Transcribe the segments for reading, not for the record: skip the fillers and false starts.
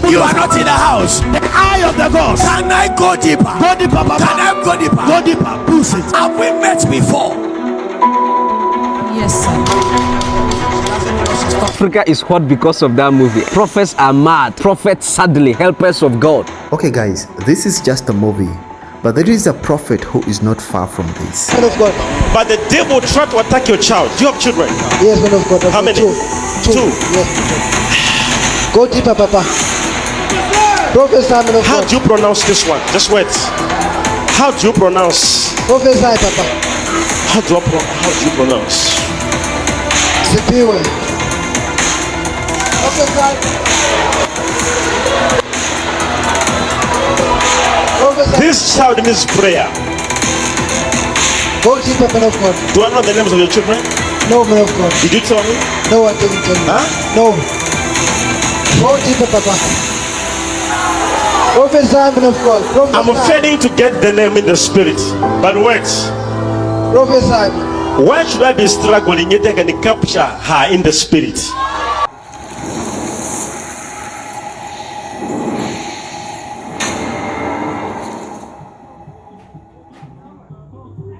You are not in the house. The eye of the gods. Can I go deeper? Go deeper, Papa. Can I go deeper? Go deeper. Push it. Have we met before? Yes, sir. Africa is hot because of that movie. Prophets are mad. Prophets sadly helpers of God. Okay guys, this is just a movie, but there is a prophet who is not far from this. Man of God. But the devil tried to attack your child. Do you have children? Yes, man of God. How many? Two. Yes. Go deeper, Papa. Prophesy, man of How God. do you pronounce this one? Just wait. How do you pronounce? Prophesy, Papa. How do you pronounce? Sipiwe. Prophesy. Prophesy. This child needs prayer. Go deeper, man of God. Do I know the names of your children? No, man of God. Did you tell me? No, I didn't tell you. Huh? No. Go deeper, Papa. Prophesy, man of God. Prophesy. I'm failing to get the name in the spirit. But wait. Prophesy. Why should I be struggling yet I can capture her in the spirit?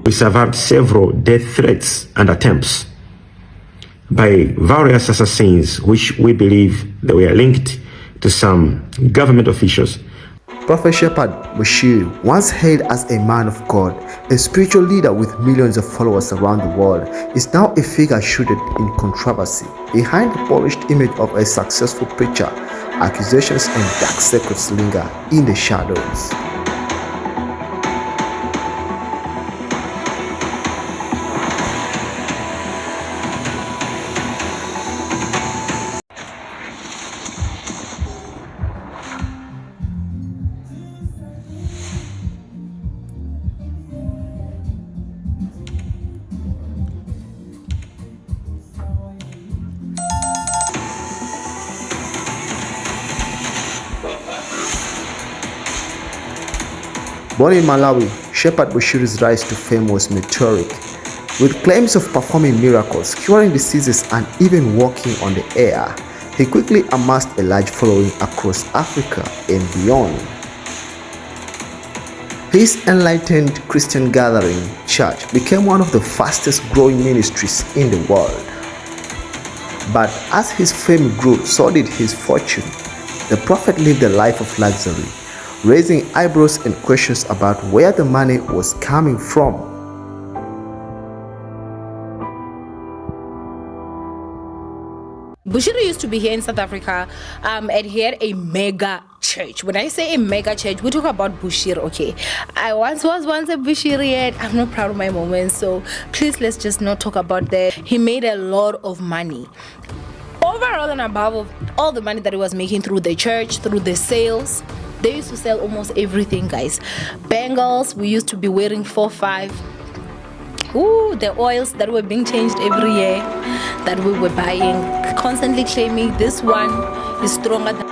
We survived several death threats and attempts by various assassins which we believe they were linked to some government officials. Prophet Shepherd Bushiri, once hailed as a man of God, a spiritual leader with millions of followers around the world, is now a figure shrouded in controversy. Behind the polished image of a successful preacher, accusations and dark secrets linger in the shadows. Born in Malawi, Shepherd Bushiri's rise to fame was meteoric. With claims of performing miracles, curing diseases and even walking on the air, he quickly amassed a large following across Africa and beyond. His enlightened Christian gathering church became one of the fastest growing ministries in the world. But as his fame grew, so did his fortune. The prophet lived a life of luxury, raising eyebrows and questions about where the money was coming from. Bushiri used to be here in South Africa, and he had a mega church. When I say a mega church, we talk about Bushiri, okay? I was once a Bushiri, and I'm not proud of my moments, so please let's just not talk about that. He made a lot of money. Overall and above of all the money that he was making through the church, through the sales, they used to sell almost everything, guys. Bangles, we used to be wearing 4-5. Ooh, the oils that were being changed every year that we were buying, constantly claiming this one is stronger than...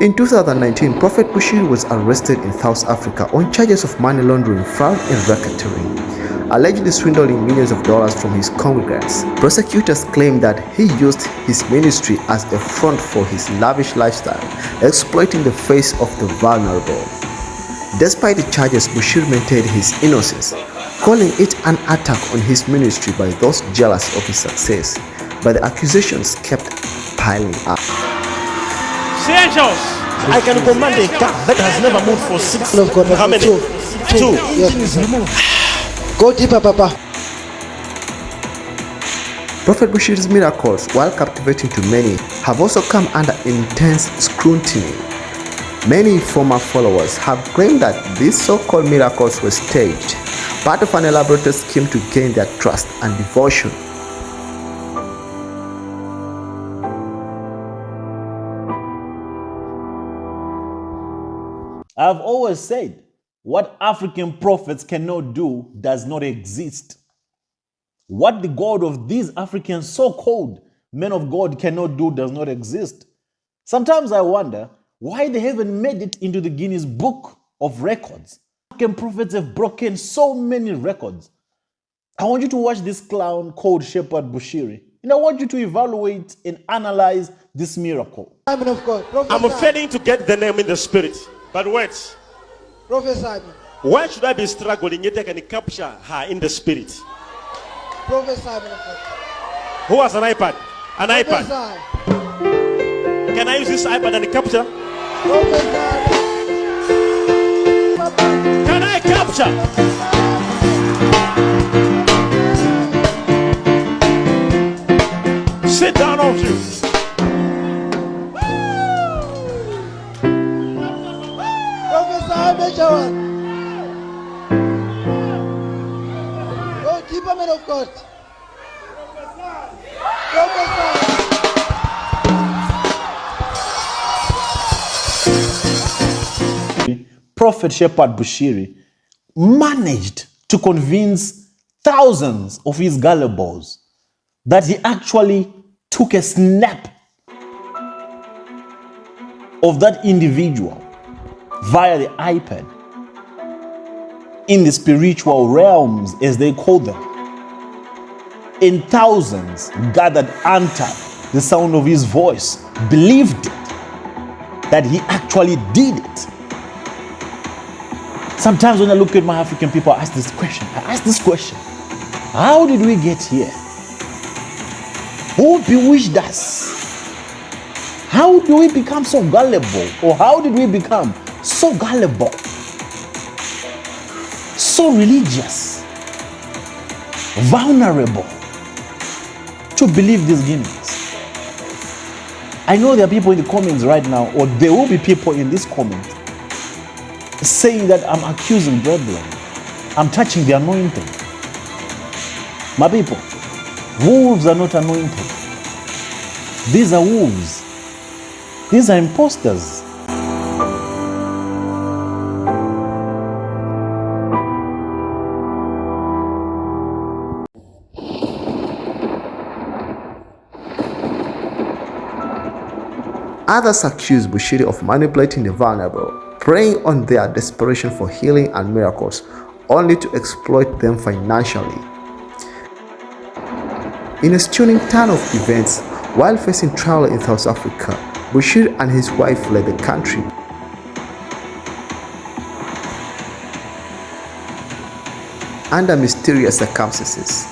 In 2019, Prophet Bushiri was arrested in South Africa on charges of money laundering, fraud and racketeering, allegedly swindling millions of dollars from his congregants. Prosecutors claim that he used his ministry as a front for his lavish lifestyle, exploiting the face of the vulnerable. Despite the charges, Bushiri maintained his innocence, calling it an attack on his ministry by those jealous of his success. But the accusations kept piling up. Angels, I can command a car that has never moved for 6 Man of God. How many? Two. Yes. Go deeper, Papa. Prophet Bushiri's miracles, while captivating to many, have also come under intense scrutiny. Many former followers have claimed that these so-called miracles were staged, part of an elaborate scheme to gain their trust and devotion. I've always said, what African prophets cannot do does not exist. What the God of these African so-called men of God cannot do does not exist. Sometimes I wonder why they haven't made it into the Guinness Book of Records. African prophets have broken so many records. I want you to watch this clown called Shepherd Bushiri. And I want you to evaluate and analyze this miracle. Simon of God, I'm prophesy. failing to get the name in the spirit. But wait, Prophesy. why should I be struggling yet I can capture her in the spirit? Prophesy, Simon of God. Who has an iPad? An iPad. Prophesy. Can I use this iPad and capture? Prophesy. Can I capture? Sit down, all of you. Prophesy, Major One. Go deeper, man of God. Prophesy. Prophet Shepherd Bushiri managed to convince thousands of his gullibles that he actually took a snap of that individual via the iPad in the spiritual realms, as they call them. And thousands gathered under the sound of his voice, believed it, that he actually did it. Sometimes when I look at my African people, I ask this question. How did we get here? Who bewitched us? How do we become so gullible? Or how did we become so gullible? So religious, vulnerable to believe these gimmicks. I know there are people in the comments right now, or there will be people in this comment saying that I'm accusing brethren, I'm touching the anointing. My people, wolves are not anointed. These are wolves. These are imposters. Others accuse Bushiri of manipulating the vulnerable, preying on their desperation for healing and miracles, only to exploit them financially. In a stunning turn of events, while facing trial in South Africa, Bushiri and his wife fled the country. Under mysterious circumstances,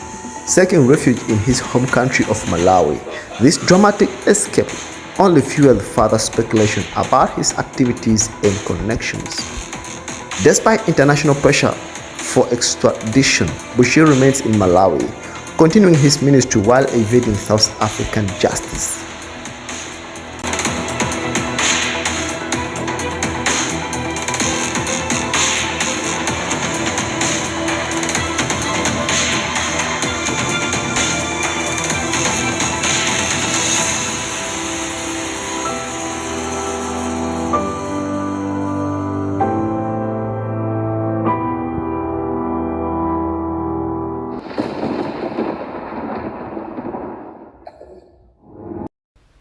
seeking refuge in his home country of Malawi. This dramatic escape only fueled further speculation about his activities and connections. Despite international pressure for extradition, Bushiri remains in Malawi, continuing his ministry while evading South African justice.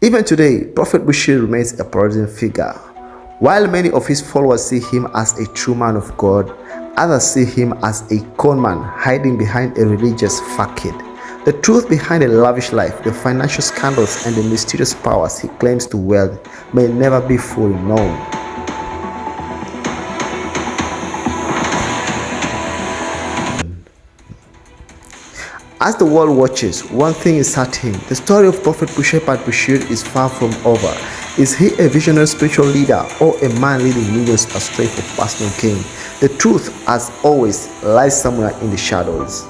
Even today, Prophet Bushiri remains a polarizing figure. While many of his followers see him as a true man of God, others see him as a conman hiding behind a religious facade. The truth behind a lavish life, the financial scandals, and the mysterious powers he claims to wield may never be fully known. As the world watches, one thing is certain: the story of Prophet Shepherd Bushiri is far from over. Is he a visionary spiritual leader or a man leading millions astray for personal gain? The truth, as always, lies somewhere in the shadows.